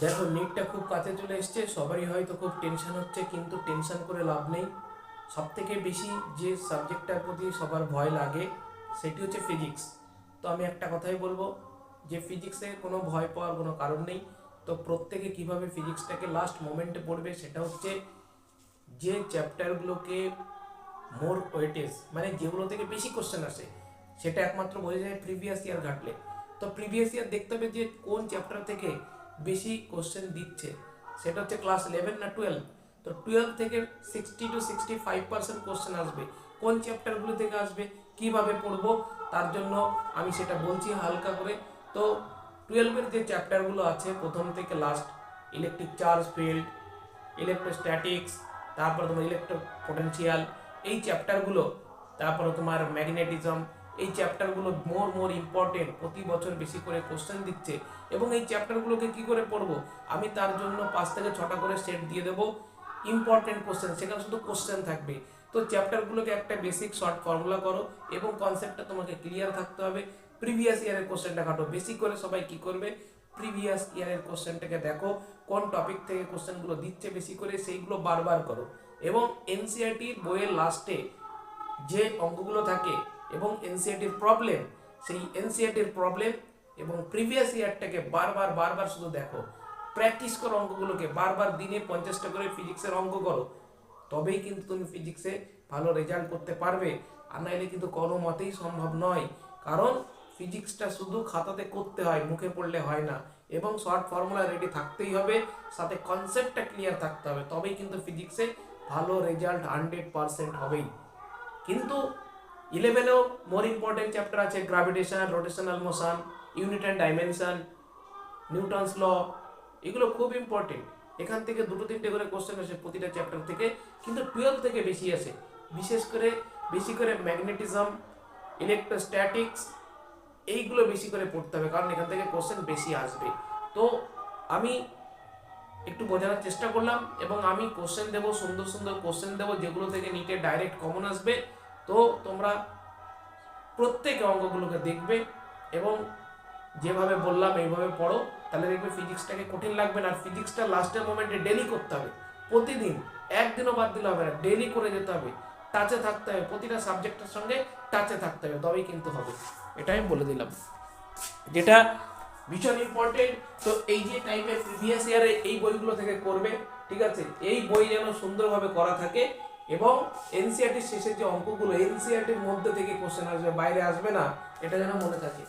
দেখো, নিটটা খুব কাছে চলে এসছে, সবারই হয়তো খুব টেনশন হচ্ছে, কিন্তু টেনশন করে লাভ নেই। সব থেকে বেশি যে সাবজেক্টটার প্রতি সবার ভয় লাগে সেটি হচ্ছে ফিজিক্স। তো আমি একটা কথাই বলবো যে ফিজিক্সে কোনো ভয় পাওয়ার কোনো কারণ নেই। তো প্রত্যেকে কিভাবে ফিজিক্সটাকে লাস্ট মোমেন্টে পড়বে সেটা হচ্ছে যে চ্যাপ্টারগুলোকে মোর ওয়েটেজ, মানে যেগুলো থেকে বেশি কোশ্চেন আসে, সেটা একমাত্র বোঝা যায় প্রিভিয়াস ইয়ার ঘাটলে। তো প্রিভিয়াস ইয়ার দেখতে হবে যে কোন চ্যাপ্টার থেকে বেশি কোশ্চেন দিচ্ছে। সেটা হচ্ছে ক্লাস 11 না 12। তো 12 থেকে 60 to 65% কোশ্চেন আসবে। কোন চ্যাপ্টারগুলো থেকে আসবে, কিভাবে পড়বো, তার জন্য আমি সেটা বলছি হালকা করে। তো 12-এর যে চ্যাপ্টারগুলো আছে প্রথম থেকে last, electric charge field, electrostatics, তারপরে তোমার ইলেকট্রো পোটেনশিয়াল, এই চ্যাপ্টারগুলো, তারপরে তোমার ম্যাগনেটিজম, এই চ্যাপ্টারগুলো মোর ইম্পর্টেন্ট, প্রতি বছর বেশি করে কোশ্চেন দিচ্ছে। এবং এই চ্যাপ্টারগুলোকে কি করে পড়বো, আমি তার জন্য 5 থেকে 6টা করে সেট দিয়ে দেবো ইম্পর্টেন্ট কোশ্চেন, সেখানে শুধু কোশ্চেন থাকবে। তো চ্যাপ্টারগুলোকে একটা বেসিক শর্ট ফর্মুলা করো এবং কনসেপ্টটা তোমাকে ক্লিয়ার থাকতে হবে। প্রিভিয়াস ইয়ারের কোশ্চেনটা কাটো, বেশি করে সবাই কি করবে, প্রিভিয়াস ইয়ারের কোশ্চেনটাকে দেখো, কোন টপিক থেকে কোশ্চেনগুলো দিচ্ছে বেশি করে, সেইগুলো বারবার করো। এবং এনসিইআরটির বইয়ের লাস্টে যে অঙ্কগুলো থাকে এবং এনসিইআরটির প্রবলেম, সেই এনসিইআরটির প্রবলেম এবং প্রিভিয়াস ইয়ারটাকে বারবার বারবার শুধু দেখো, প্র্যাকটিস করো অঙ্কগুলোকে বারবার, দিনে 50টা করে ফিজিক্সের অঙ্ক করো, তবেই কিন্তু তুমি ফিজিক্সে ভালো রেজাল্ট করতে পারবে। আর নাইলে কিন্তু কোনো মতেই সম্ভব নয়। কারণ ফিজিক্সটা শুধু খাতাতে করতে হয়, মুখে পড়লে হয় না। এবং শর্ট ফর্মুলা রেডি থাকতেই হবে, সাথে কনসেপ্টটা ক্লিয়ার থাকতে হবে, তবেই কিন্তু ফিজিক্সে ভালো রেজাল্ট 100% হবেই। কিন্তু 11এও মোর ইম্পর্টেন্ট চ্যাপ্টার আছে gravitation, rotational motion, unit and dimension, Newton's law, এগুলো খুব ইম্পর্টেন্ট। এখান থেকে 2-3টে করে কোশ্চেন আসে প্রতিটা চ্যাপ্টার থেকে, কিন্তু 12 থেকে বেশি আসে। বিশেষ করে বেশি করে ম্যাগনেটিজম, ইলেকট্রোস্ট্যাটিক্স, এইগুলো বেশি করে পড়তে হবে, কারণ এখান থেকে কোশ্চেন বেশি আসবে। তো আমি একটু বোঝানোর চেষ্টা করলাম, এবং আমি কোশ্চেন দেবো, সুন্দর সুন্দর কোশ্চেন দেবো, যেগুলো থেকে নিটে ডাইরেক্ট কমন আসবে। তো তোমরা প্রত্যেক অঙ্কগুলোকে দেখবে এবং যেভাবে বললাম এইভাবে পড়ো, তাহলে দেখবে ফিজিক্সটাকে কঠিন লাগবে না। আর ফিজিক্সটা লাস্টের মোমেন্টে ডেলি করতে হবে, প্রতিদিন, একদিনও বাদ দিলে হবে না, ডেলি করে যেতে হবে, টাচে থাকতে হবে, প্রতিটা সাবজেক্টের সঙ্গে টাচে থাকতে হবে, তবেই কিন্তু হবে। এটাই আমি বলে দিলাম, যেটা ভীষণ ইম্পর্টেন্ট। তো এই যে টাইপের প্রিভিয়াস ইয়ারে এই বইগুলো থেকে করবে, ঠিক আছে? এই বই যেন সুন্দরভাবে করা থাকে, এবং এনসিইআরটির শেষের যে অঙ্কগুলো, এনসিইআরটির মধ্যে থেকে কোশ্চেন আসবে, বাইরে আসবে না, এটা যেন মনে থাকে।